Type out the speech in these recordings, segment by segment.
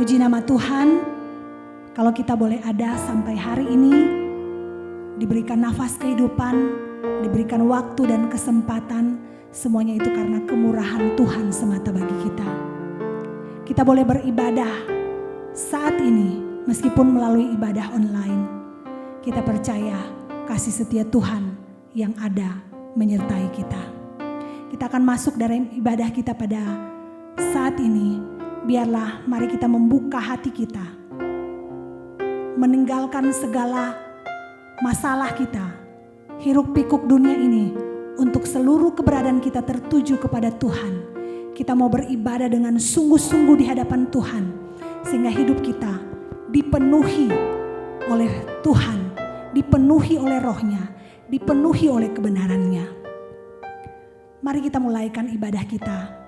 Puji nama Tuhan, kalau kita boleh ada sampai hari ini, diberikan nafas kehidupan, diberikan waktu dan kesempatan, semuanya itu karena kemurahan Tuhan semata bagi kita. Kita boleh beribadah saat ini, meskipun melalui ibadah online. Kita percaya kasih setia Tuhan yang ada menyertai kita. Kita akan masuk dari ibadah kita pada saat ini. Biarlah mari kita membuka hati kita, meninggalkan segala masalah kita, hiruk pikuk dunia ini, untuk seluruh keberadaan kita tertuju kepada Tuhan. Kita mau beribadah dengan sungguh-sungguh di hadapan Tuhan, sehingga hidup kita dipenuhi oleh Tuhan, dipenuhi oleh Roh-Nya, dipenuhi oleh kebenaran-Nya. Mari kita mulaikan ibadah kita.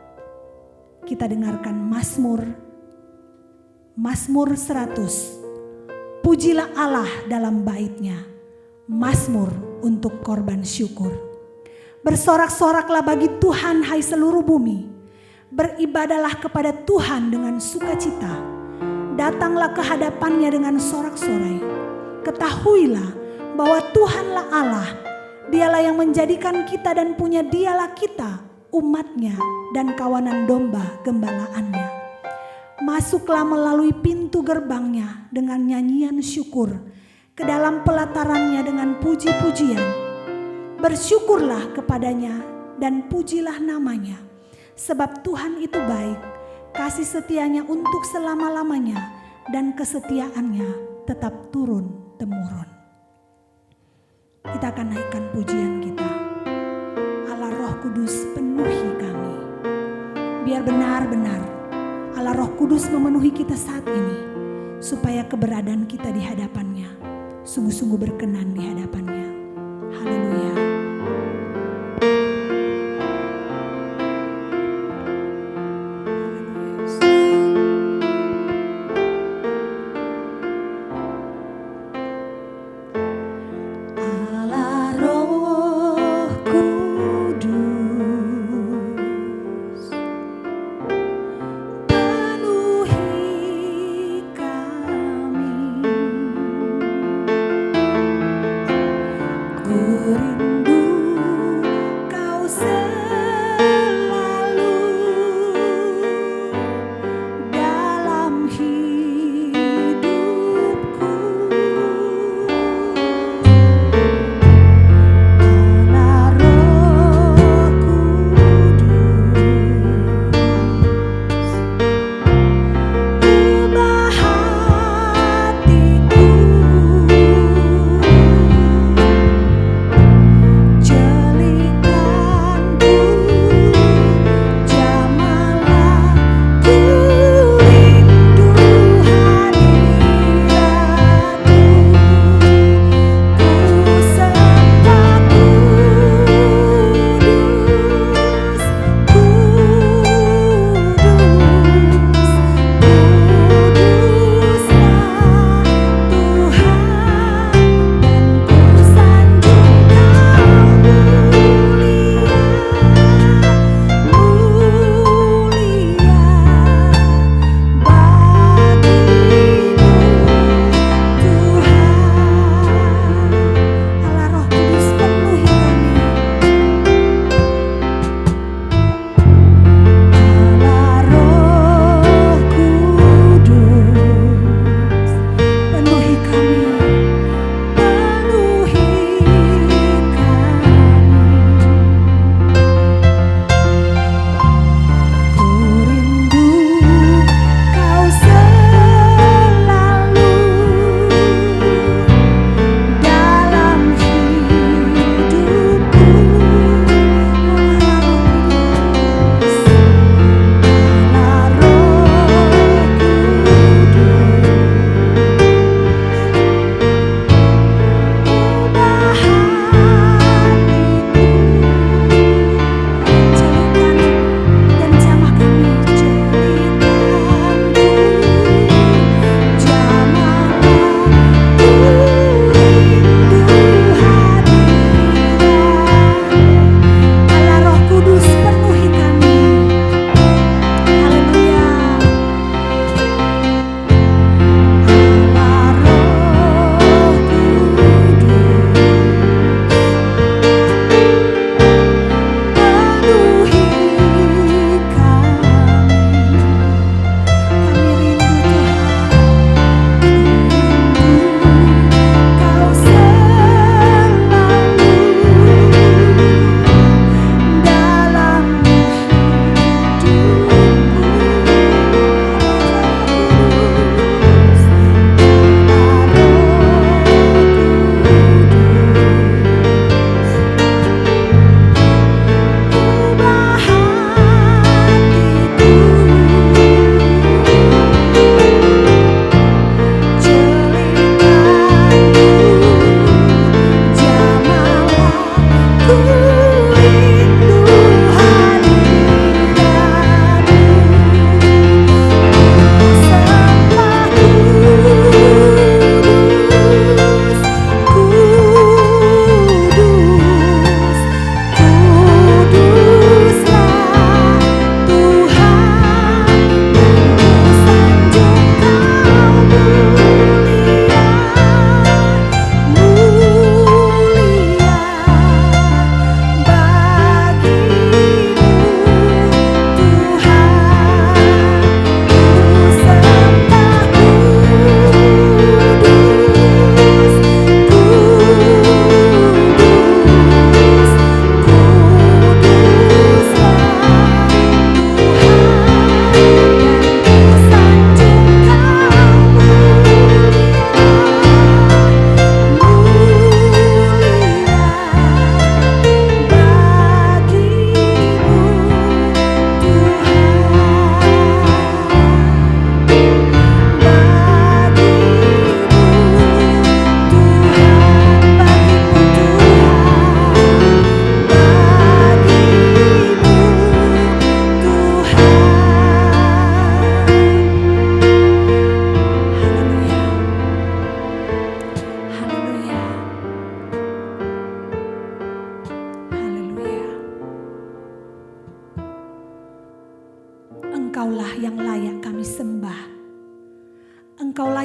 Kita dengarkan Mazmur 100. Pujilah Allah dalam bait-Nya. Mazmur untuk korban syukur. Bersorak-soraklah bagi Tuhan hai seluruh bumi. Beribadalah kepada Tuhan dengan sukacita. Datanglah ke hadapan-Nya dengan sorak-sorai. Ketahuilah bahwa Tuhanlah Allah. Dialah yang menjadikan kita dan punya Dialah kita, umat-Nya dan kawanan domba gembalaannya. Masuklah melalui pintu gerbang-Nya dengan nyanyian syukur, ke dalam pelataran-Nya dengan puji-pujian. Bersyukurlah kepada-Nya dan pujilah nama-Nya, sebab Tuhan itu baik, kasih setia-Nya untuk selama-lamanya, dan kesetiaan-Nya tetap turun-temurun. Kita akan naikkan pujian kita. Allah Roh Kudus penuhi kami. Biar benar-benar Allah Roh Kudus memenuhi kita saat ini, supaya keberadaan kita di hadapan-Nya sungguh-sungguh berkenan di hadapan-Nya. Haleluya.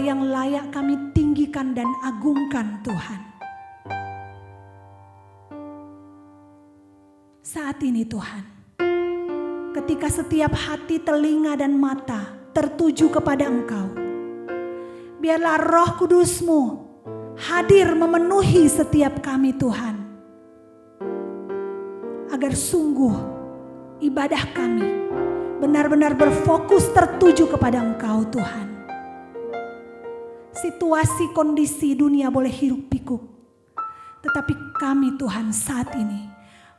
yang layak kami tinggikan dan agungkan Tuhan. Saat ini Tuhan, ketika setiap hati, telinga dan mata tertuju kepada Engkau, biarlah Roh Kudus-Mu hadir memenuhi setiap kami Tuhan. Agar sungguh ibadah kami benar-benar berfokus tertuju kepada Engkau Tuhan. Situasi kondisi dunia boleh hiruk pikuk, tetapi kami Tuhan saat ini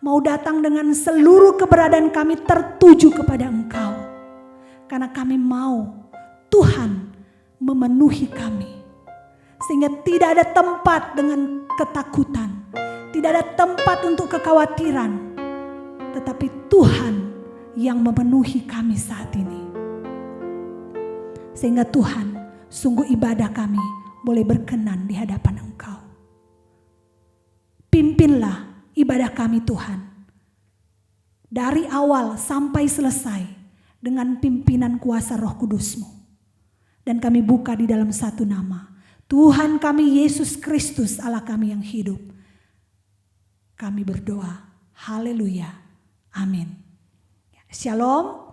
mau datang dengan seluruh keberadaan kami tertuju kepada Engkau. Karena kami mau Tuhan memenuhi kami. Sehingga tidak ada tempat dengan ketakutan. Tidak ada tempat untuk kekhawatiran. Tetapi Tuhan yang memenuhi kami saat ini. Sehingga Tuhan, sungguh ibadah kami boleh berkenan di hadapan Engkau. Pimpinlah ibadah kami Tuhan, dari awal sampai selesai dengan pimpinan kuasa Roh Kudus-Mu. Dan kami buka di dalam satu nama, Tuhan kami Yesus Kristus Allah kami yang hidup. Kami berdoa, haleluya, amin. Shalom,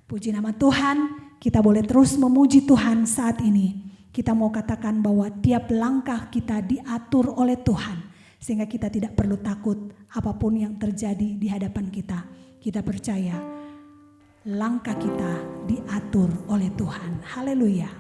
puji nama Tuhan. Kita boleh terus memuji Tuhan saat ini. Kita mau katakan bahwa tiap langkah kita diatur oleh Tuhan. Sehingga kita tidak perlu takut apapun yang terjadi di hadapan kita. Kita percaya langkah kita diatur oleh Tuhan. Haleluya.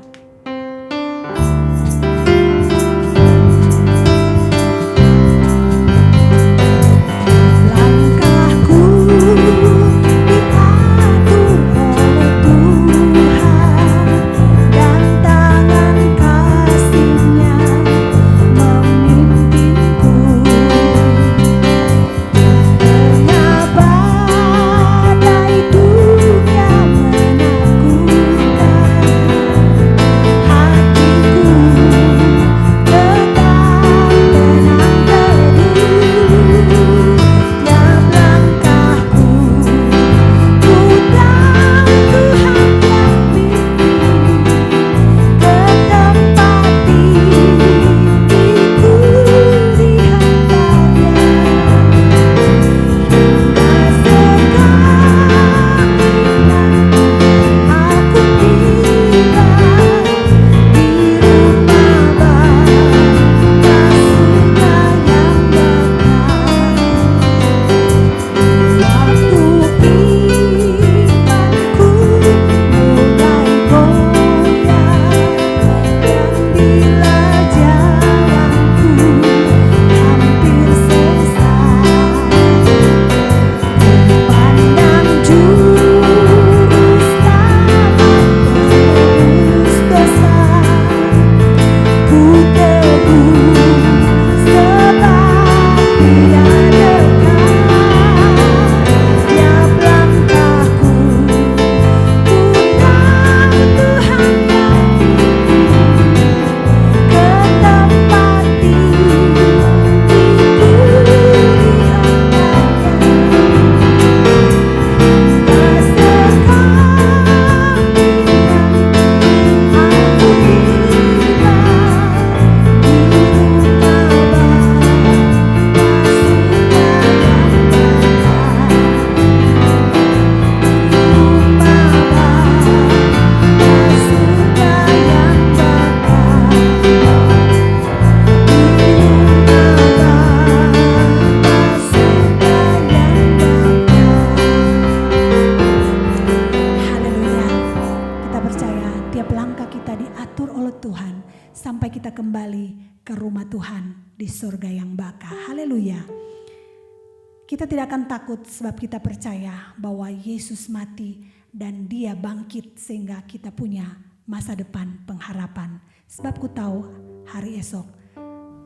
Kita tidak akan takut sebab kita percaya bahwa Yesus mati dan Dia bangkit sehingga kita punya masa depan pengharapan. Sebab ku tahu hari esok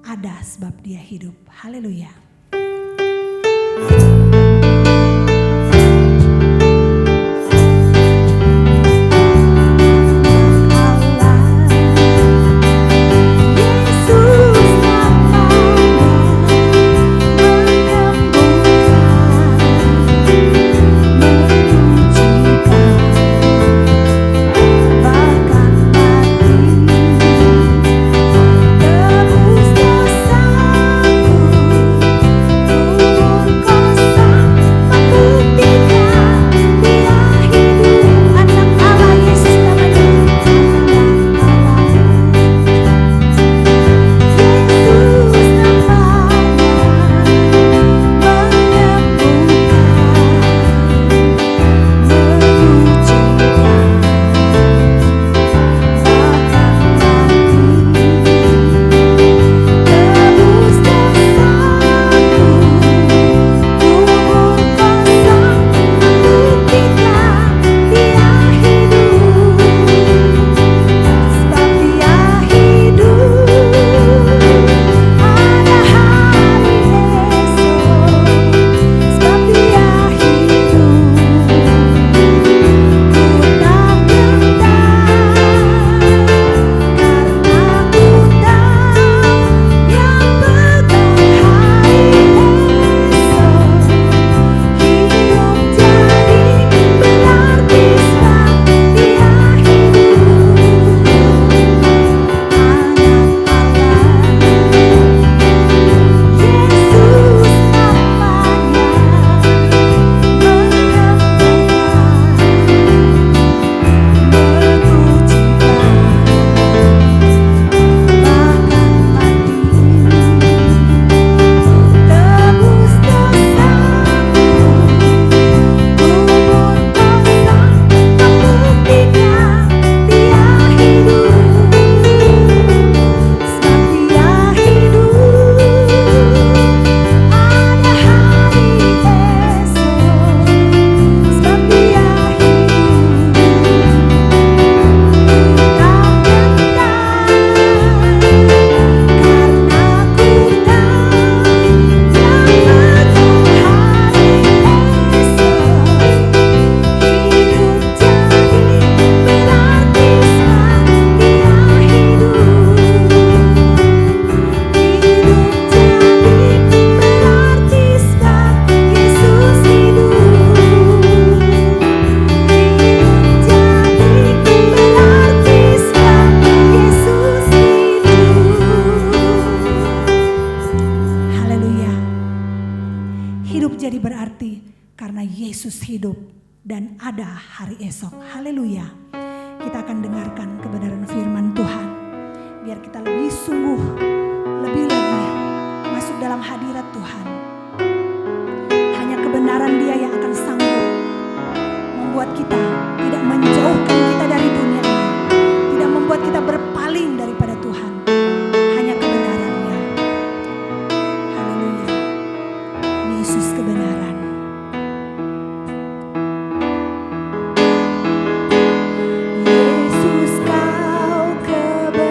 ada sebab Dia hidup. Haleluya. menjadi berarti karena Yesus hidup dan ada hari esok. Haleluya. Kita akan dengarkan kebenaran firman Tuhan. Biar kita lebih sungguh, lebih lagi masuk dalam hadirat Tuhan. Hanya kebenaran Dia yang akan sanggup membuat kita tidak menjauhkan kita dari dunia ini, tidak membuat kita berpaling daripada Tuhan. Hanya kebenaran-Nya. Haleluya. Yesus kebenaran. Yesus kau kebenaran.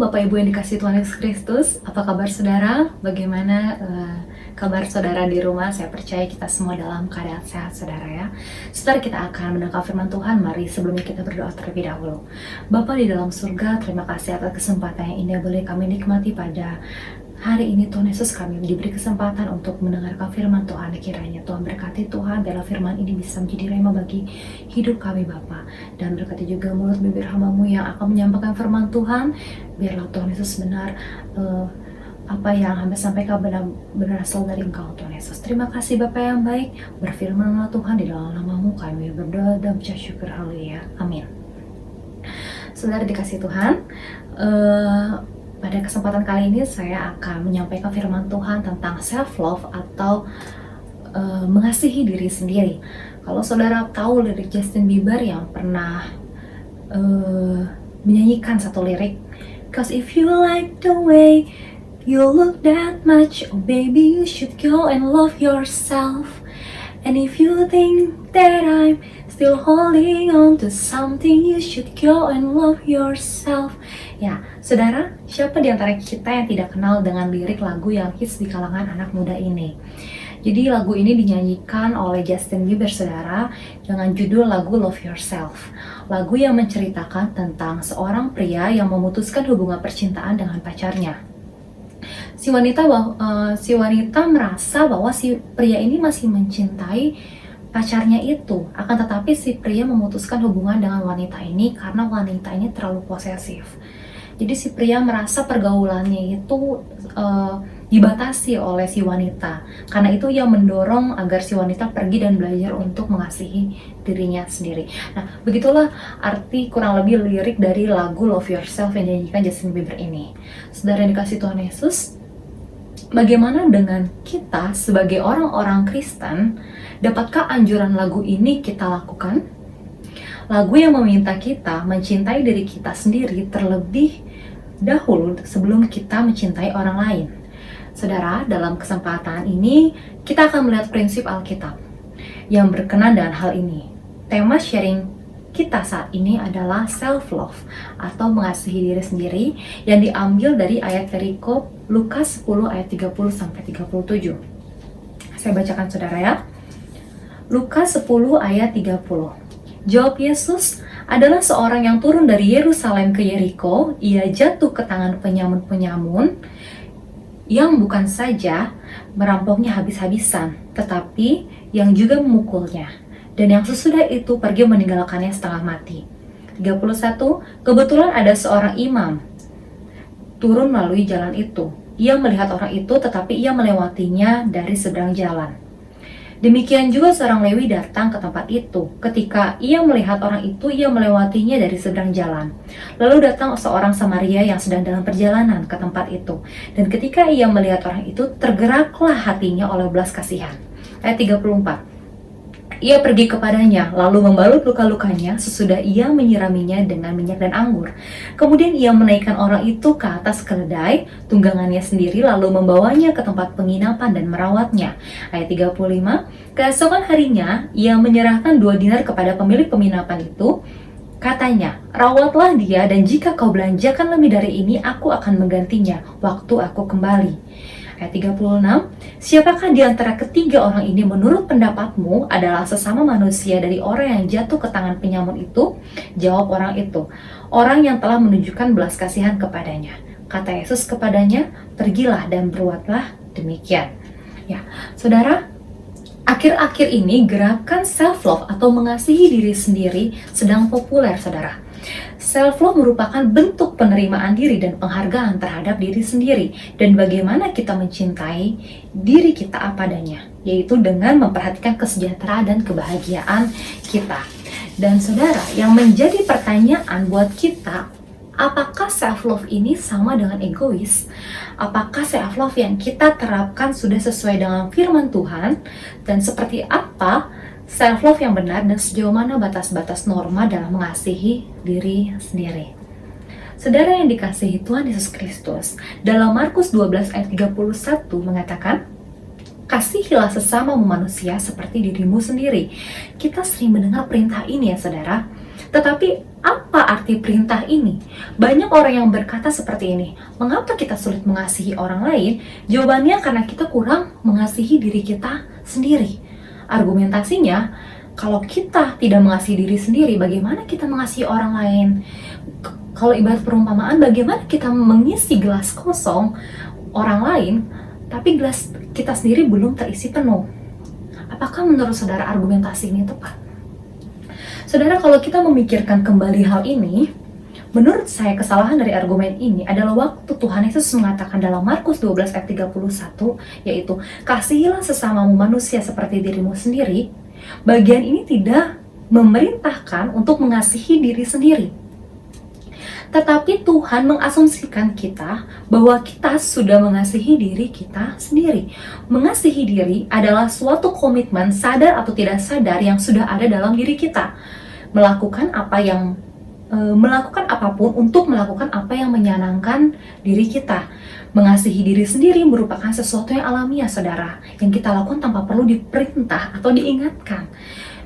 Bapak Ibu yang dikasihi Tuhan Yesus Kristus, apa kabar saudara? Bagaimana kabar saudara di rumah? Saya percaya kita semua dalam keadaan sehat saudara ya. Saudara, kita akan mendengar firman Tuhan. Mari sebelumnya kita berdoa terlebih dahulu. Bapa di dalam surga, terima kasih atas kesempatan yang indah boleh kami nikmati pada hari ini. Tuhan Yesus, kami diberi kesempatan untuk mendengarkan firman Tuhan. Kiranya Tuhan berkati Tuhan, biarlah firman ini bisa menjadi rema bagi hidup kami Bapa. Dan berkati juga mulut bibir hamba-Mu yang akan menyampaikan firman Tuhan. Biarlah Tuhan Yesus benar apa yang hamba sampaikan benar berasal dari Engkau Tuhan Yesus. Terima kasih Bapa yang baik. Berfirmanlah Tuhan, di dalam nama-Mu kami berdoa dan mengucap syukur. Haleluya. Amin. Saudara dikasihi Tuhan, pada kesempatan kali ini saya akan menyampaikan firman Tuhan tentang self-love atau mengasihi diri sendiri. Kalau saudara tahu lirik Justin Bieber yang pernah menyanyikan satu lirik, "Cause if you like the way you look that much, oh baby you should go and love yourself. And if you think that I'm still holding on to something, you should go and love yourself." Ya, saudara, siapa di antara kita yang tidak kenal dengan lirik lagu yang hits di kalangan anak muda ini? Jadi lagu ini dinyanyikan oleh Justin Bieber, saudara, dengan judul lagu Love Yourself. Lagu yang menceritakan tentang seorang pria yang memutuskan hubungan percintaan dengan pacarnya. Si wanita merasa bahwa si pria ini masih mencintai pacarnya itu, akan tetapi si pria memutuskan hubungan dengan wanita ini karena wanita ini terlalu posesif. Jadi si pria merasa pergaulannya itu dibatasi oleh si wanita. Karena itu ia mendorong agar si wanita pergi dan belajar untuk mengasihi dirinya sendiri. Nah, begitulah arti kurang lebih lirik dari lagu Love Yourself yang dinyanyikan Justin Bieber ini. Saudara yang dikasihi Tuhan Yesus, bagaimana dengan kita sebagai orang-orang Kristen? Dapatkah anjuran lagu ini kita lakukan? Lagu yang meminta kita mencintai diri kita sendiri terlebih dahulu sebelum kita mencintai orang lain. Saudara, dalam kesempatan ini kita akan melihat prinsip Alkitab yang berkenaan dengan hal ini. Tema sharing kita saat ini adalah self-love atau mengasihi diri sendiri yang diambil dari ayat perikop Lukas 10 ayat 30-37. Saya bacakan saudara ya. Lukas 10 ayat 30. Jawab Yesus, "Adalah seorang yang turun dari Yerusalem ke Yeriko. Ia jatuh ke tangan penyamun-penyamun yang bukan saja merampoknya habis-habisan, tetapi yang juga memukulnya. Dan yang sesudah itu pergi meninggalkannya setengah mati." 31. Kebetulan ada seorang imam turun melalui jalan itu. Ia melihat orang itu, tetapi ia melewatinya dari seberang jalan. Demikian juga seorang Lewi datang ke tempat itu. Ketika ia melihat orang itu, ia melewatinya dari seberang jalan. Lalu datang seorang Samaria yang sedang dalam perjalanan ke tempat itu. Dan ketika ia melihat orang itu, tergeraklah hatinya oleh belas kasihan. Ayat 34. Ia pergi kepadanya, lalu membalut luka-lukanya sesudah ia menyiraminya dengan minyak dan anggur. Kemudian ia menaikkan orang itu ke atas keledai tunggangannya sendiri, lalu membawanya ke tempat penginapan dan merawatnya. Ayat 35. Keesokan harinya, ia menyerahkan 2 dinar kepada pemilik penginapan itu. Katanya, "Rawatlah dia, dan jika kau belanjakan lebih dari ini, aku akan menggantinya waktu aku kembali." Ayat 36, "Siapakah di antara ketiga orang ini menurut pendapatmu adalah sesama manusia dari orang yang jatuh ke tangan penyamun itu?" Jawab orang itu, "Orang yang telah menunjukkan belas kasihan kepadanya." Kata Yesus kepadanya, "Pergilah dan berbuatlah demikian." Ya, saudara, akhir-akhir ini gerakan self-love atau mengasihi diri sendiri sedang populer, saudara. Self-love merupakan bentuk penerimaan diri dan penghargaan terhadap diri sendiri dan bagaimana kita mencintai diri kita apa adanya, yaitu dengan memperhatikan kesejahteraan dan kebahagiaan kita. Dan saudara, yang menjadi pertanyaan buat kita, apakah self-love ini sama dengan egois? Apakah self-love yang kita terapkan sudah sesuai dengan firman Tuhan? Dan seperti apa self-love yang benar dan sejauh mana batas-batas norma dalam mengasihi diri sendiri? Saudara yang dikasihi Tuhan Yesus Kristus, dalam Markus 12 ayat 31 mengatakan, "Kasihilah sesama manusia seperti dirimu sendiri." Kita sering mendengar perintah ini ya saudara. Tetapi apa arti perintah ini? Banyak orang yang berkata seperti ini, mengapa kita sulit mengasihi orang lain? Jawabannya karena kita kurang mengasihi diri kita sendiri. Argumentasinya, kalau kita tidak mengasihi diri sendiri, bagaimana kita mengasihi orang lain? Kalau ibarat perumpamaan, bagaimana kita mengisi gelas kosong orang lain, tapi gelas kita sendiri belum terisi penuh? Apakah menurut saudara argumentasi ini tepat? Saudara, kalau kita memikirkan kembali hal ini, menurut saya kesalahan dari argumen ini adalah waktu Tuhan Yesus mengatakan dalam Markus 12 ayat 31, yaitu, kasihilah sesamamu manusia seperti dirimu sendiri. Bagian ini tidak memerintahkan untuk mengasihi diri sendiri. Tetapi Tuhan mengasumsikan kita bahwa kita sudah mengasihi diri kita sendiri. Mengasihi diri adalah suatu komitmen sadar atau tidak sadar yang sudah ada dalam diri kita. Melakukan apapun untuk melakukan apa yang menyenangkan diri kita. Mengasihi diri sendiri merupakan sesuatu yang alamiah, saudara, yang kita lakukan tanpa perlu diperintah atau diingatkan.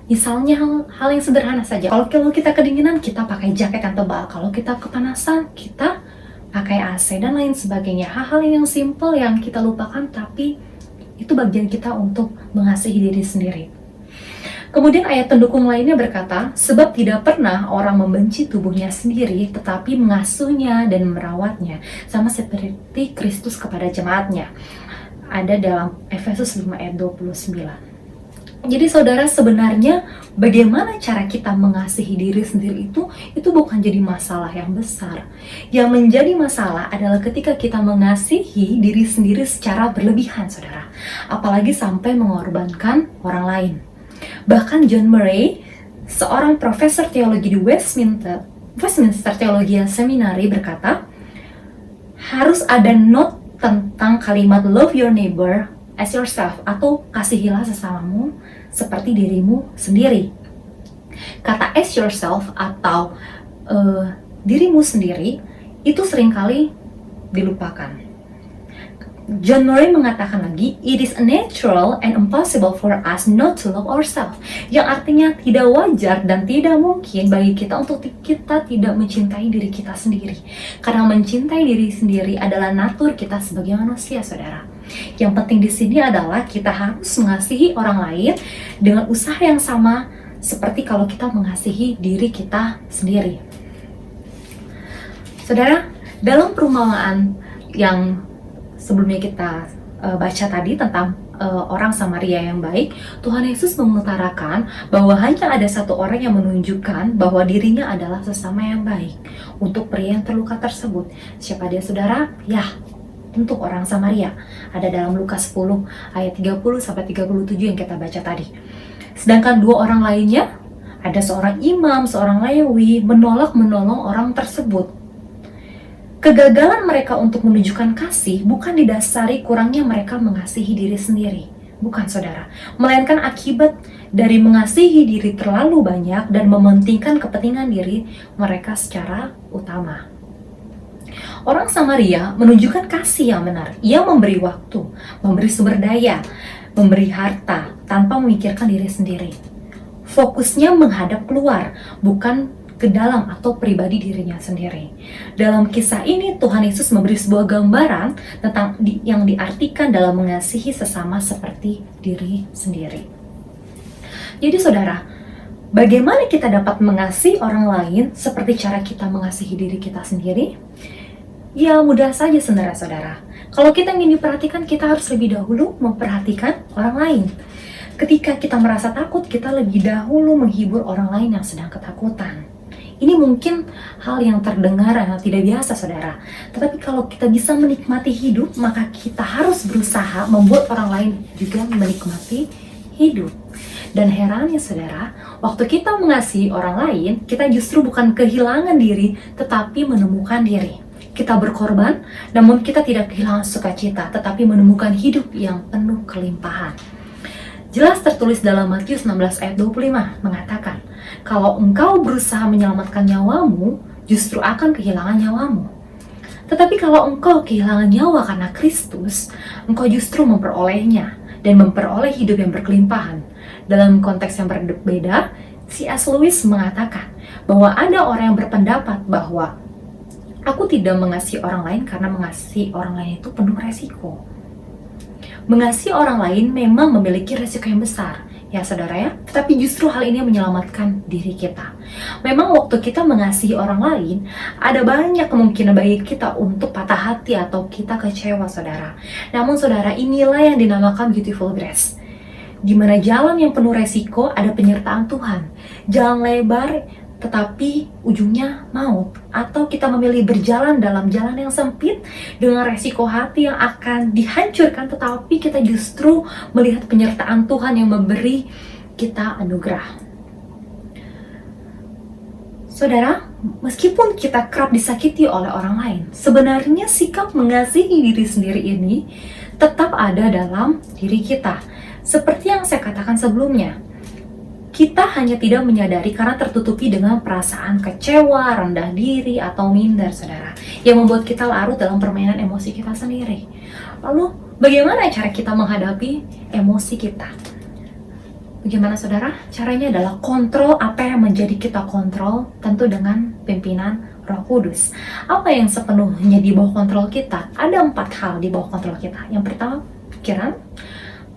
Misalnya hal yang sederhana saja. Kalau kita kedinginan, kita pakai jaket yang tebal. Kalau kita kepanasan, kita pakai AC dan lain sebagainya. Hal-hal yang simple yang kita lupakan, tapi itu bagian kita untuk mengasihi diri sendiri. Kemudian ayat pendukung lainnya berkata, sebab tidak pernah orang membenci tubuhnya sendiri, tetapi mengasuhnya dan merawatnya, sama seperti Kristus kepada jemaatnya. Ada dalam Efesus 5 ayat 29. Jadi saudara, sebenarnya bagaimana cara kita mengasihi diri sendiri itu bukan jadi masalah yang besar. Yang menjadi masalah adalah ketika kita mengasihi diri sendiri secara berlebihan, saudara. Apalagi sampai mengorbankan orang lain. Bahkan John Murray, seorang profesor teologi di Westminster Theological Seminary berkata, harus ada note tentang kalimat love your neighbor as yourself, atau kasihilah sesamamu seperti dirimu sendiri. Kata as yourself atau dirimu sendiri itu seringkali dilupakan. John Murray mengatakan lagi, it is natural and impossible for us not to love ourselves, yang artinya tidak wajar dan tidak mungkin bagi kita untuk kita tidak mencintai diri kita sendiri, karena mencintai diri sendiri adalah natur kita sebagai manusia, saudara. Yang penting di sini adalah kita harus mengasihi orang lain dengan usaha yang sama seperti kalau kita mengasihi diri kita sendiri. Saudara, dalam perumpamaan yang sebelumnya kita baca tadi tentang orang Samaria yang baik, Tuhan Yesus mengutarakan bahwa hanya ada satu orang yang menunjukkan bahwa dirinya adalah sesama yang baik untuk pria yang terluka tersebut. Siapa dia, saudara? Ya, untuk orang Samaria. Ada dalam Lukas 10 ayat 30-37 yang kita baca tadi. Sedangkan dua orang lainnya, ada seorang imam, seorang Lewi, menolak menolong orang tersebut. Kegagalan mereka untuk menunjukkan kasih bukan didasari kurangnya mereka mengasihi diri sendiri. Bukan, saudara. Melainkan akibat dari mengasihi diri terlalu banyak dan mementingkan kepentingan diri mereka secara utama. Orang Samaria menunjukkan kasih yang benar. Ia memberi waktu, memberi sumber daya, memberi harta tanpa memikirkan diri sendiri. Fokusnya menghadap keluar, bukan ke dalam atau pribadi dirinya sendiri. Dalam kisah ini Tuhan Yesus memberi sebuah gambaran tentang yang diartikan dalam mengasihi sesama seperti diri sendiri. Jadi saudara, bagaimana kita dapat mengasihi orang lain seperti cara kita mengasihi diri kita sendiri? Ya mudah saja sebenarnya, saudara. Kalau kita ingin diperhatikan, kita harus lebih dahulu memperhatikan orang lain. Ketika kita merasa takut, kita lebih dahulu menghibur orang lain yang sedang ketakutan. Ini mungkin hal yang terdengar yang tidak biasa, saudara. Tetapi kalau kita bisa menikmati hidup, maka kita harus berusaha membuat orang lain juga menikmati hidup. Dan herannya, saudara, waktu kita mengasihi orang lain, kita justru bukan kehilangan diri, tetapi menemukan diri. Kita berkorban, namun kita tidak kehilangan sukacita, tetapi menemukan hidup yang penuh kelimpahan. Jelas tertulis dalam Matius 16 ayat 25 mengatakan, kalau engkau berusaha menyelamatkan nyawamu, justru akan kehilangan nyawamu. Tetapi kalau engkau kehilangan nyawa karena Kristus, engkau justru memperolehnya dan memperoleh hidup yang berkelimpahan. Dalam konteks yang berbeda, C.S. Lewis mengatakan bahwa ada orang yang berpendapat bahwa aku tidak mengasihi orang lain karena mengasihi orang lain itu penuh resiko. Mengasihi orang lain memang memiliki resiko yang besar, ya saudara ya, tetapi justru hal ini menyelamatkan diri kita. Memang waktu kita mengasihi orang lain, ada banyak kemungkinan bagi kita untuk patah hati atau kita kecewa, saudara. Namun saudara, inilah yang dinamakan beautiful grace. Di mana jalan yang penuh resiko ada penyertaan Tuhan. Jalan lebar tetapi ujungnya maut, atau kita memilih berjalan dalam jalan yang sempit dengan resiko hati yang akan dihancurkan, tetapi kita justru melihat penyertaan Tuhan yang memberi kita anugerah. Saudara, meskipun kita kerap disakiti oleh orang lain, sebenarnya sikap mengasihi diri sendiri ini tetap ada dalam diri kita. Seperti yang saya katakan sebelumnya, kita hanya tidak menyadari karena tertutupi dengan perasaan kecewa, rendah diri, atau minder, saudara, yang membuat kita larut dalam permainan emosi kita sendiri. Lalu, bagaimana cara kita menghadapi emosi kita? Bagaimana, saudara? Caranya adalah kontrol apa yang menjadi kita kontrol, tentu dengan pimpinan Roh Kudus. Apa yang sepenuhnya di bawah kontrol kita? Ada 4 hal di bawah kontrol kita. Yang pertama, pikiran,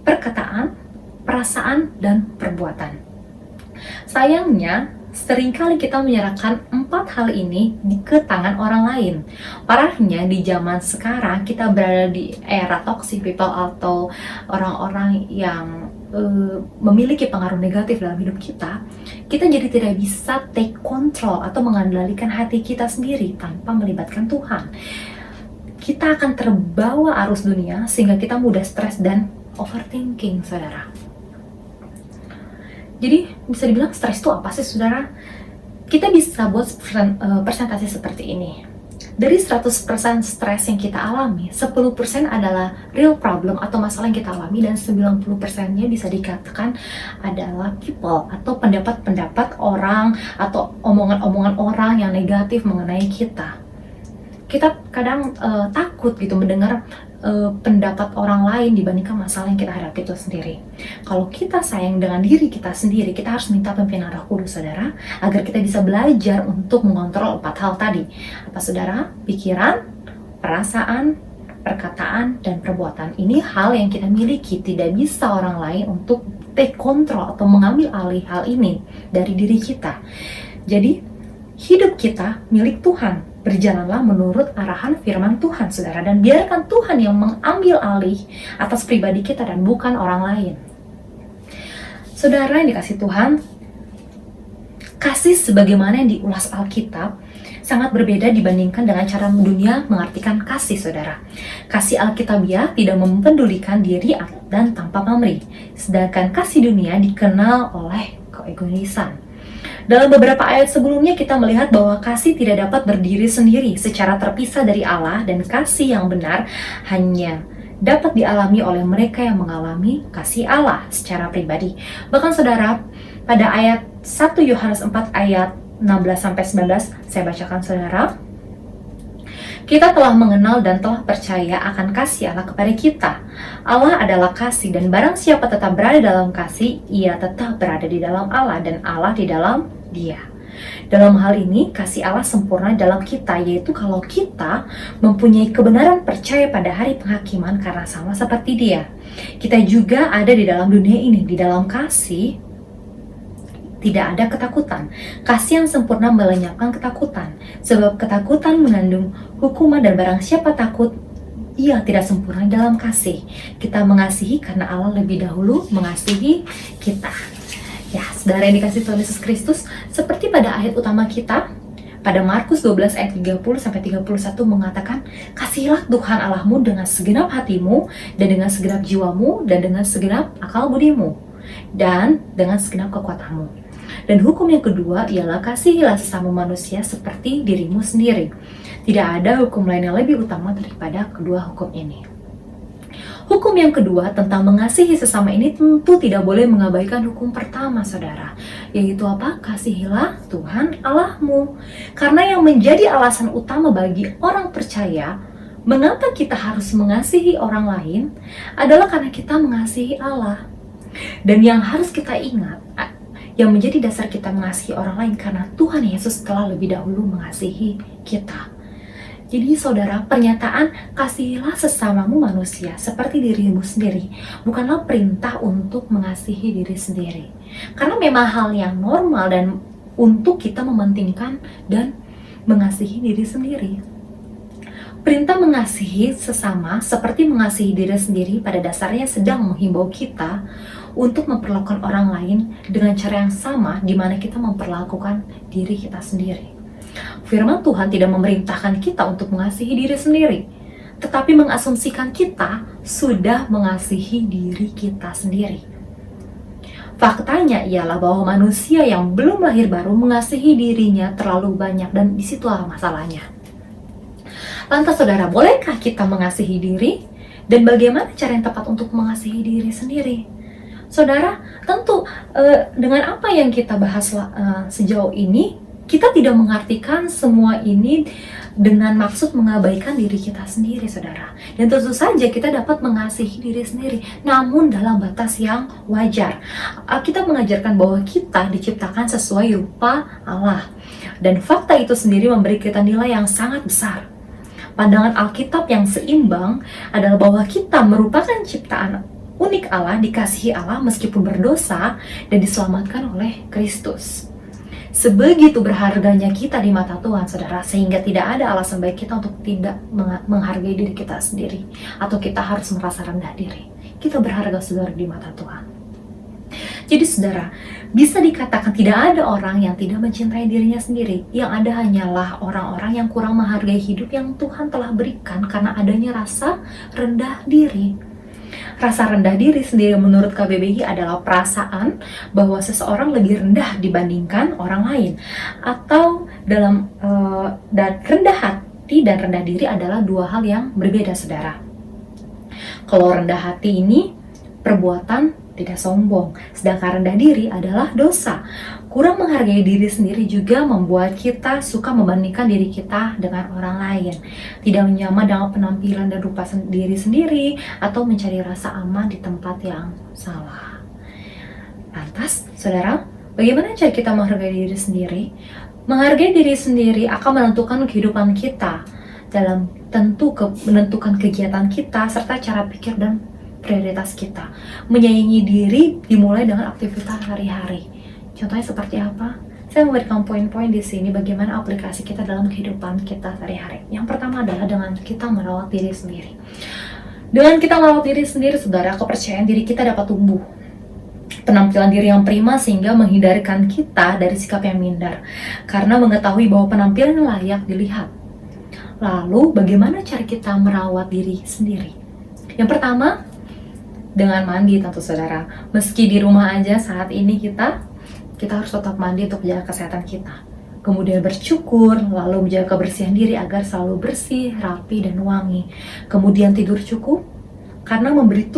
perkataan, perasaan, dan perbuatan. Sayangnya, seringkali kita menyerahkan 4 hal ini ke tangan orang lain. Parahnya, di zaman sekarang kita berada di era toxic people atau orang-orang yang memiliki pengaruh negatif dalam hidup kita. Kita jadi tidak bisa take control atau mengendalikan hati kita sendiri tanpa melibatkan Tuhan. Kita akan terbawa arus dunia sehingga kita mudah stres dan overthinking, saudara. Jadi bisa dibilang stres itu apa sih, saudara? Kita bisa buat persentase seperti ini. Dari 100% stres yang kita alami, 10% adalah real problem atau masalah yang kita alami, dan 90%-nya bisa dikatakan adalah people atau pendapat-pendapat orang atau omongan-omongan orang yang negatif mengenai kita. Kita kadang takut gitu mendengar pendapat orang lain dibandingkan masalah yang kita hadapi itu sendiri. Kalau kita sayang dengan diri kita sendiri, kita harus minta pimpinan Roh Kudus, saudara, agar kita bisa belajar untuk mengontrol 4 hal tadi. Apa, saudara? Pikiran, perasaan, perkataan, dan perbuatan. Ini hal yang kita miliki, tidak bisa orang lain untuk take control atau mengambil alih hal ini dari diri kita. Jadi, hidup kita milik Tuhan. Berjalanlah menurut arahan firman Tuhan, saudara, dan biarkan Tuhan yang mengambil alih atas pribadi kita dan bukan orang lain. Saudara yang dikasihi Tuhan, kasih sebagaimana yang diulas Alkitab sangat berbeda dibandingkan dengan cara dunia mengartikan kasih, saudara. Kasih Alkitabiah tidak mempedulikan diri dan tanpa pamrih, sedangkan kasih dunia dikenal oleh keegoisan. Dalam beberapa ayat sebelumnya kita melihat bahwa kasih tidak dapat berdiri sendiri secara terpisah dari Allah, dan kasih yang benar hanya dapat dialami oleh mereka yang mengalami kasih Allah secara pribadi. Bahkan, saudara, pada ayat 1 Yohanes 4 ayat 16-19, saya bacakan, saudara. Kita telah mengenal dan telah percaya akan kasih Allah kepada kita. Allah adalah kasih, dan barang siapa tetap berada dalam kasih, ia tetap berada di dalam Allah dan Allah di dalam Dia. Dalam hal ini, kasih Allah sempurna dalam kita, yaitu kalau kita mempunyai kebenaran percaya pada hari penghakiman karena sama seperti Dia. Kita juga ada di dalam dunia ini. Di dalam kasih tidak ada ketakutan. Kasih yang sempurna melenyapkan ketakutan, sebab ketakutan mengandung hukuman, dan barang siapa takut, ia tidak sempurna dalam kasih. Kita mengasihi karena Allah lebih dahulu mengasihi kita. Ya, saudara yang dikasihi Tuhan Yesus Kristus, seperti pada ayat utama kita, pada Markus 12 ayat 30-31 mengatakan, kasihilah Tuhan Allahmu dengan segenap hatimu, dan dengan segenap jiwamu, dan dengan segenap akal budimu, dan dengan segenap kekuatanmu. Dan hukum yang kedua ialah kasihilah sesama manusia seperti dirimu sendiri. Tidak ada hukum lain yang lebih utama daripada kedua hukum ini. Hukum yang kedua tentang mengasihi sesama ini tentu tidak boleh mengabaikan hukum pertama, saudara, yaitu apa? Kasihilah Tuhan Allahmu. Karena yang menjadi alasan utama bagi orang percaya mengapa kita harus mengasihi orang lain adalah karena kita mengasihi Allah. Dan yang harus kita ingat, yang menjadi dasar kita mengasihi orang lain karena Tuhan Yesus telah lebih dahulu mengasihi kita. Jadi saudara, pernyataan kasihilah sesamamu manusia seperti dirimu sendiri bukanlah perintah untuk mengasihi diri sendiri. Karena memang hal yang normal dan untuk kita mementingkan dan mengasihi diri sendiri. Perintah mengasihi sesama seperti mengasihi diri sendiri pada dasarnya sedang menghimbau kita untuk memperlakukan orang lain dengan cara yang sama di mana kita memperlakukan diri kita sendiri. Firman Tuhan tidak memerintahkan kita untuk mengasihi diri sendiri, tetapi mengasumsikan kita sudah mengasihi diri kita sendiri. Faktanya ialah bahwa manusia yang belum lahir baru mengasihi dirinya terlalu banyak dan disitulah masalahnya. Lantas saudara, bolehkah kita mengasihi diri? Dan bagaimana cara yang tepat untuk mengasihi diri sendiri? Saudara, tentu dengan apa yang kita bahas sejauh ini, kita tidak mengartikan semua ini dengan maksud mengabaikan diri kita sendiri, saudara. Dan tentu saja kita dapat mengasihi diri sendiri, namun dalam batas yang wajar. Kita mengajarkan bahwa kita diciptakan sesuai rupa Allah. Dan fakta itu sendiri memberi kita nilai yang sangat besar. Pandangan Alkitab yang seimbang adalah bahwa kita merupakan ciptaan unik Allah, dikasihi Allah meskipun berdosa dan diselamatkan oleh Kristus. Sebegitu berharganya kita di mata Tuhan, saudara, sehingga tidak ada alasan baik kita untuk tidak menghargai diri kita sendiri atau kita harus merasa rendah diri. Kita berharga, saudara, di mata Tuhan. Jadi saudara, bisa dikatakan tidak ada orang yang tidak mencintai dirinya sendiri. Yang ada hanyalah orang-orang yang kurang menghargai hidup yang Tuhan telah berikan karena adanya rasa rendah diri. Rasa rendah diri sendiri menurut KBBI adalah perasaan bahwa seseorang lebih rendah dibandingkan orang lain. Atau dan rendah hati dan rendah diri adalah dua hal yang berbeda, saudara. Kalau rendah hati ini perbuatan tidak sombong, sedangkan rendah diri adalah dosa. Kurang menghargai diri sendiri juga membuat kita suka membandingkan diri kita dengan orang lain, tidak nyaman dengan penampilan dan rupa diri sendiri, atau mencari rasa aman di tempat yang salah. Lantas, saudara, bagaimana cara kita menghargai diri sendiri? Menghargai diri sendiri akan menentukan kehidupan kita, dalam menentukan kegiatan kita, serta cara pikir dan prioritas kita. Menyayangi diri dimulai dengan aktivitas sehari-hari. Contohnya seperti apa? Saya memberikan poin-poin di sini bagaimana aplikasi kita dalam kehidupan kita sehari-hari. Yang pertama adalah dengan kita merawat diri sendiri. Dengan kita merawat diri sendiri, saudara, kepercayaan diri kita dapat tumbuh. Penampilan diri yang prima sehingga menghindarkan kita dari sikap yang minder, karena mengetahui bahwa penampilan layak dilihat. Lalu, bagaimana cara kita merawat diri sendiri? Yang pertama, dengan mandi, tentu saudara. Meski di rumah aja saat ini kita harus tetap mandi untuk menjaga kesehatan kita. Kemudian bercukur, lalu menjaga kebersihan diri agar selalu bersih, rapi, dan wangi. Kemudian tidur cukup, karena memberi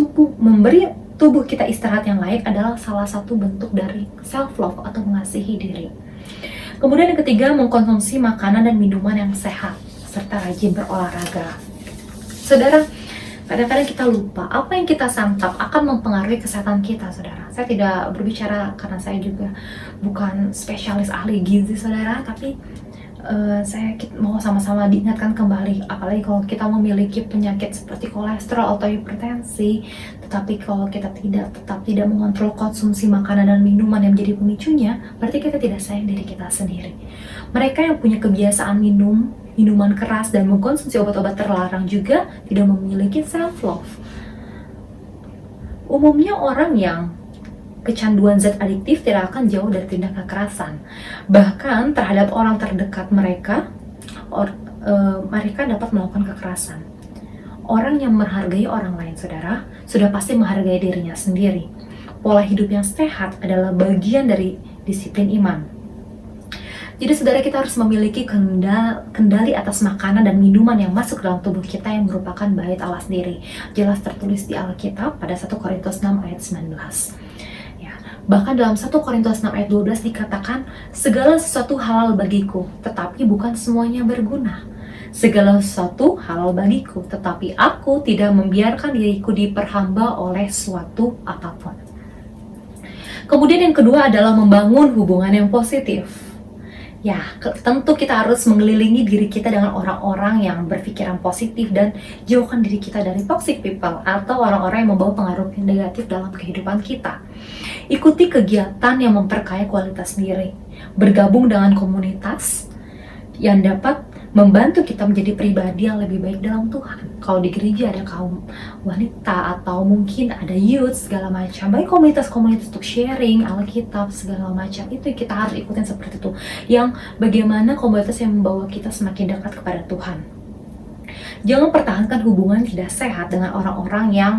tubuh kita istirahat yang layak adalah salah satu bentuk dari self-love atau mengasihi diri. Kemudian yang ketiga, mengkonsumsi makanan dan minuman yang sehat, serta rajin berolahraga. Saudara, kadang-kadang kita lupa apa yang kita santap akan mempengaruhi kesehatan kita, saudara. Saya tidak berbicara karena saya juga bukan spesialis ahli gizi, saudara, tapi saya mau sama-sama diingatkan kembali, apalagi kalau kita memiliki penyakit seperti kolesterol atau hipertensi, tetapi kalau kita tetap tidak mengontrol konsumsi makanan dan minuman yang menjadi pemicunya, berarti kita tidak sayang diri kita sendiri. Mereka yang punya kebiasaan minuman keras dan mengkonsumsi obat-obat terlarang juga tidak memiliki self-love. Umumnya orang yang kecanduan zat adiktif tidak akan jauh dari tindak kekerasan. Bahkan terhadap orang terdekat mereka, mereka dapat melakukan kekerasan. Orang yang menghargai orang lain, saudara, sudah pasti menghargai dirinya sendiri. Pola hidup yang sehat adalah bagian dari disiplin iman. Jadi saudara, kita harus memiliki kendali atas makanan dan minuman yang masuk dalam tubuh kita yang merupakan bait Allah sendiri. Jelas tertulis di Alkitab pada 1 Korintus 6 ayat 19. Bahkan dalam 1 Korintus 6 ayat 12 dikatakan, segala sesuatu halal bagiku, tetapi bukan semuanya berguna. Segala sesuatu halal bagiku, tetapi aku tidak membiarkan diriku diperhamba oleh suatu apapun. Kemudian yang kedua adalah membangun hubungan yang positif. Ya, tentu kita harus mengelilingi diri kita dengan orang-orang yang berpikiran positif dan jauhkan diri kita dari toxic people atau orang-orang yang membawa pengaruh negatif dalam kehidupan kita. Ikuti kegiatan yang memperkaya kualitas diri. Bergabung dengan komunitas yang dapat membantu kita menjadi pribadi yang lebih baik dalam Tuhan. Kalau di gereja ada kaum wanita atau mungkin ada youth segala macam, baik komunitas-komunitas untuk sharing Alkitab segala macam, itu kita harus ikutin seperti itu. Yang bagaimana komunitas yang membawa kita semakin dekat kepada Tuhan. Jangan pertahankan hubungan tidak sehat dengan orang-orang yang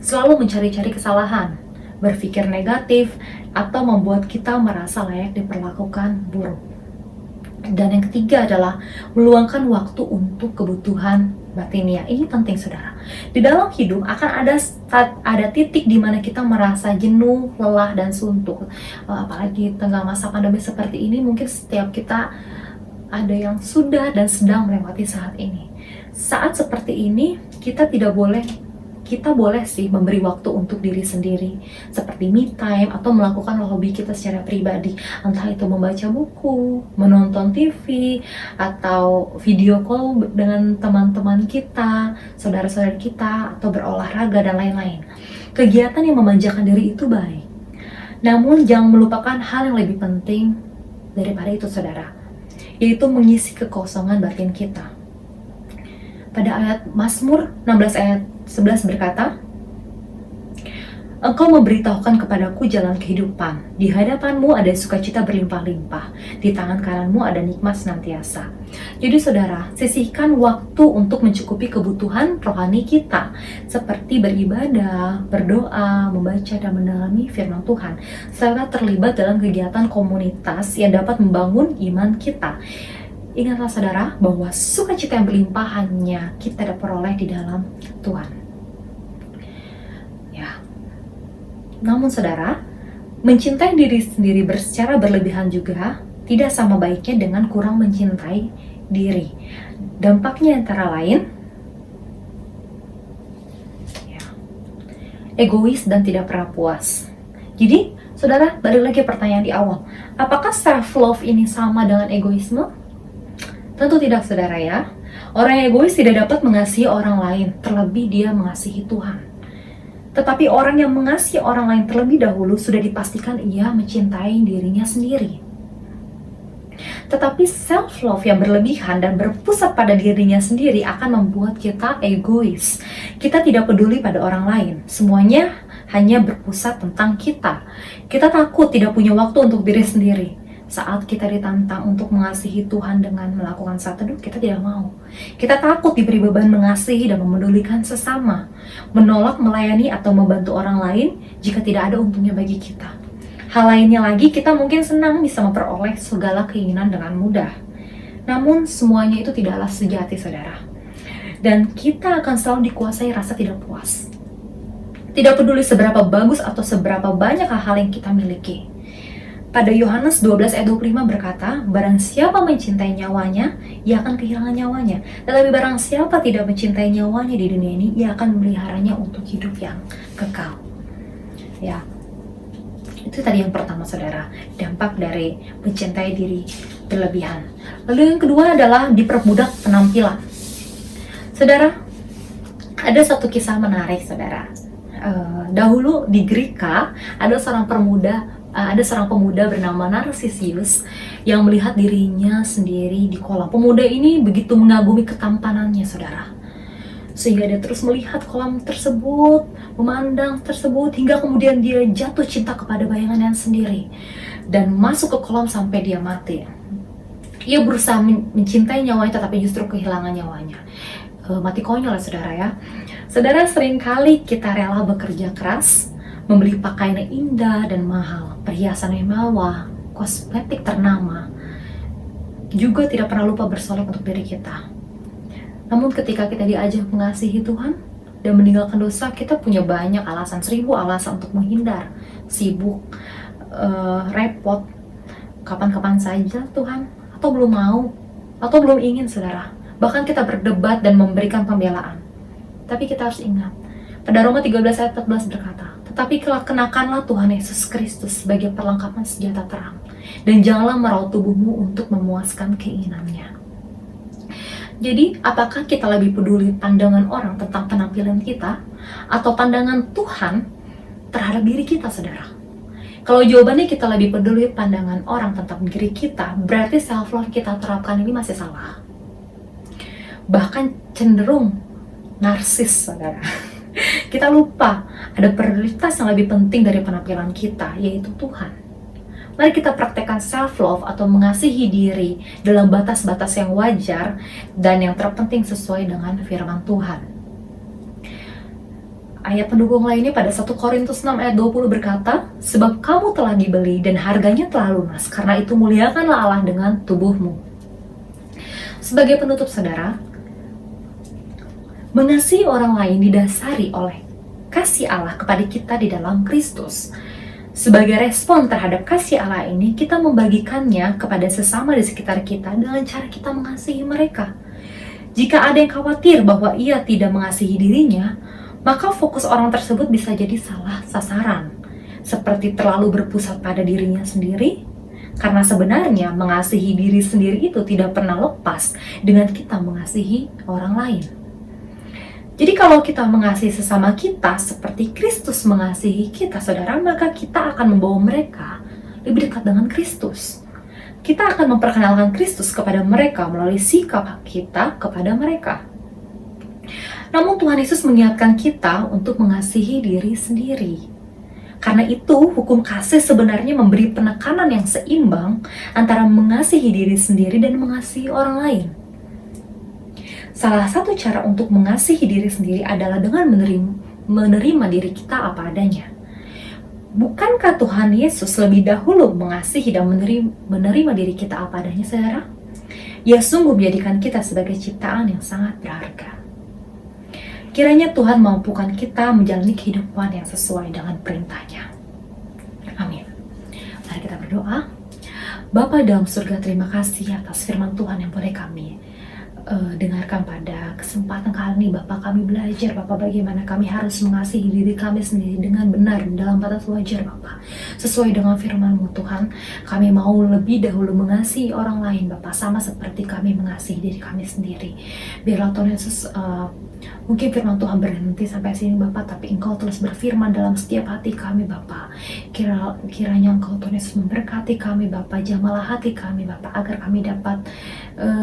selalu mencari-cari kesalahan, berpikir negatif, atau membuat kita merasa layak diperlakukan buruk. Dan yang ketiga adalah meluangkan waktu untuk kebutuhan batinia. Ini penting, saudara. Di dalam hidup akan ada titik di mana kita merasa jenuh, lelah, dan suntuk. Apalagi tengah masa pandemi seperti ini, mungkin setiap kita ada yang sudah dan sedang melewati saat ini. Saat seperti ini, kita boleh sih memberi waktu untuk diri sendiri, seperti me time atau melakukan hobi kita secara pribadi, entah itu membaca buku, menonton TV, atau video call dengan teman-teman kita, saudara-saudara kita, atau berolahraga dan lain-lain. Kegiatan yang memanjakan diri itu baik, namun jangan melupakan hal yang lebih penting daripada itu, saudara, yaitu mengisi kekosongan batin kita. Pada ayat Mazmur 16 ayat 11 berkata, Engkau memberitahukan kepadaku jalan kehidupan. Di hadapanmu ada sukacita berlimpah-limpah. Di tangan kananmu ada nikmat senantiasa. Jadi saudara, sisihkan waktu untuk mencukupi kebutuhan rohani kita, seperti beribadah, berdoa, membaca dan mendalami firman Tuhan, serta terlibat dalam kegiatan komunitas yang dapat membangun iman kita. Ingatlah saudara, bahwa sukacita yang berlimpah hanya kita dapat peroleh di dalam Tuhan. Ya. Namun saudara, mencintai diri sendiri secara berlebihan juga tidak sama baiknya dengan kurang mencintai diri. Dampaknya antara lain, ya, egois dan tidak pernah puas. Jadi, saudara, balik lagi pertanyaan di awal. Apakah self-love ini sama dengan egoisme? Tentu tidak, saudara ya. Orang yang egois tidak dapat mengasihi orang lain, terlebih dia mengasihi Tuhan. Tetapi orang yang mengasihi orang lain terlebih dahulu sudah dipastikan ia mencintai dirinya sendiri. Tetapi self-love yang berlebihan dan berpusat pada dirinya sendiri akan membuat kita egois. Kita tidak peduli pada orang lain. Semuanya hanya berpusat tentang kita. Kita takut tidak punya waktu untuk diri sendiri. Saat kita ditantang untuk mengasihi Tuhan dengan melakukan saat teduh, kita tidak mau. Kita takut diberi beban mengasihi dan memedulikan sesama, menolak melayani atau membantu orang lain jika tidak ada untungnya bagi kita. Hal lainnya lagi, kita mungkin senang bisa memperoleh segala keinginan dengan mudah. Namun semuanya itu tidaklah sejati, saudara. Dan kita akan selalu dikuasai rasa tidak puas. Tidak peduli seberapa bagus atau seberapa banyak hal yang kita miliki. Pada Yohanes 12 ayat 25 berkata, barang siapa mencintai nyawanya, ia akan kehilangan nyawanya. Tetapi barang siapa tidak mencintai nyawanya di dunia ini, ia akan memeliharanya untuk hidup yang kekal. Ya, itu tadi yang pertama, saudara, dampak dari mencintai diri berlebihan. Lalu yang kedua adalah diperbudak penampilan. Saudara, ada satu kisah menarik, saudara. Dahulu di Greka ada seorang pemuda bernama Narcissus yang melihat dirinya sendiri di kolam. Pemuda ini begitu mengagumi ketampanannya, saudara, sehingga dia terus melihat kolam tersebut, memandang tersebut, hingga kemudian dia jatuh cinta kepada bayangannya sendiri dan masuk ke kolam sampai dia mati. Ia berusaha mencintai nyawanya, tetapi justru kehilangan nyawanya. Mati konyol ya, saudara ya. Saudara, seringkali kita rela bekerja keras, membeli pakaian yang indah dan mahal, perhiasan yang mewah, kosmetik ternama, juga tidak pernah lupa bersolek untuk diri kita. Namun ketika kita diajak mengasihi Tuhan dan meninggalkan dosa, kita punya banyak alasan, 1000 alasan untuk menghindar, sibuk, repot, kapan-kapan saja Tuhan, atau belum mau, atau belum ingin, saudara. Bahkan kita berdebat dan memberikan pembelaan. Tapi kita harus ingat, pada Roma 13 ayat 14 berkata, Tetapi kenakanlah Tuhan Yesus Kristus sebagai perlengkapan senjata terang. Dan janganlah meraup tubuhmu untuk memuaskan keinginannya. Jadi, apakah kita lebih peduli pandangan orang tentang penampilan kita atau pandangan Tuhan terhadap diri kita, saudara? Kalau jawabannya kita lebih peduli pandangan orang tentang diri kita, berarti self-love kita terapkan ini masih salah. Bahkan cenderung narsis, saudara. Kita lupa ada prioritas yang lebih penting dari penampilan kita, yaitu Tuhan. Mari kita praktekkan self-love atau mengasihi diri dalam batas-batas yang wajar dan yang terpenting sesuai dengan firman Tuhan. Ayat pendukung lainnya pada 1 Korintus 6 ayat 20 berkata, sebab kamu telah dibeli dan harganya telah lunas, karena itu muliakanlah Allah dengan tubuhmu. Sebagai penutup, saudara, mengasihi orang lain didasari oleh kasih Allah kepada kita di dalam Kristus. Sebagai respon terhadap kasih Allah ini, kita membagikannya kepada sesama di sekitar kita dengan cara kita mengasihi mereka. Jika ada yang khawatir bahwa ia tidak mengasihi dirinya, maka fokus orang tersebut bisa jadi salah sasaran, seperti terlalu berpusat pada dirinya sendiri, karena sebenarnya mengasihi diri sendiri itu tidak pernah lepas dengan kita mengasihi orang lain. Jadi kalau kita mengasihi sesama kita seperti Kristus mengasihi kita, saudara, maka kita akan membawa mereka lebih dekat dengan Kristus. Kita akan memperkenalkan Kristus kepada mereka melalui sikap kita kepada mereka. Namun Tuhan Yesus mengingatkan kita untuk mengasihi diri sendiri. Karena itu, hukum kasih sebenarnya memberi penekanan yang seimbang antara mengasihi diri sendiri dan mengasihi orang lain. Salah satu cara untuk mengasihi diri sendiri adalah dengan menerima diri kita apa adanya. Bukankah Tuhan Yesus lebih dahulu mengasihi dan menerima diri kita apa adanya, saudara? Ia sungguh menjadikan kita sebagai ciptaan yang sangat berharga. Kiranya Tuhan mampukan kita menjalani kehidupan yang sesuai dengan perintah-Nya. Amin. Mari kita berdoa. Bapa dalam surga, terima kasih atas firman Tuhan yang boleh kami dengarkan pada kesempatan kali ini. Bapak, kami belajar Bapak bagaimana kami harus mengasihi diri kami sendiri dengan benar dalam batas wajar Bapak, sesuai dengan firman-Mu Tuhan. Kami mau lebih dahulu mengasihi orang lain Bapak, sama seperti kami mengasihi diri kami sendiri. Biarlah Tuhan Yesus, mungkin firman Tuhan berhenti sampai sini Bapak, tapi Engkau terus berfirman dalam setiap hati kami Bapak. Kiranya Engkau Tuhan Yesus memberkati kami Bapak, jamalah hati kami Bapak, agar kami dapat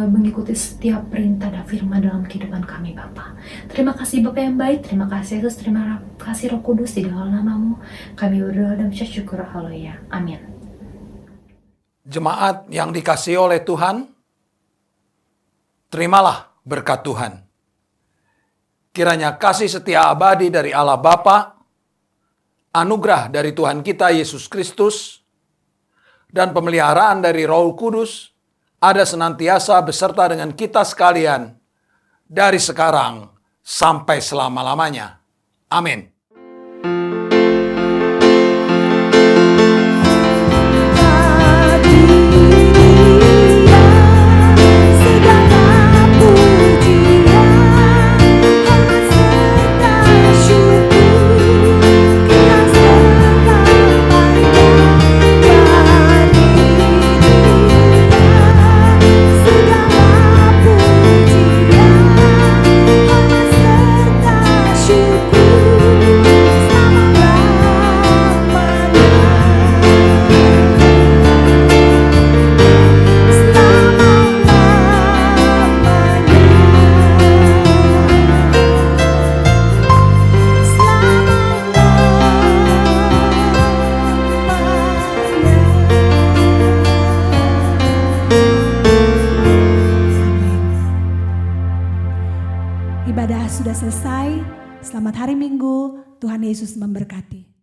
mengikuti setiap perintah dan firman dalam kehidupan kami Bapak. Terima kasih Bapak yang baik, terima kasih Yesus, terima kasih Roh Kudus, di dalam nama-Mu kami berdoa dan bersyukur. Haleluya. Amin. Jemaat yang dikasihi oleh Tuhan, terimalah berkat Tuhan. Kiranya kasih setia abadi dari Allah Bapa, anugerah dari Tuhan kita Yesus Kristus, dan pemeliharaan dari Roh Kudus ada senantiasa beserta dengan kita sekalian dari sekarang sampai selama-lamanya. Amin. Ibadah sudah selesai. Selamat hari Minggu. Tuhan Yesus memberkati.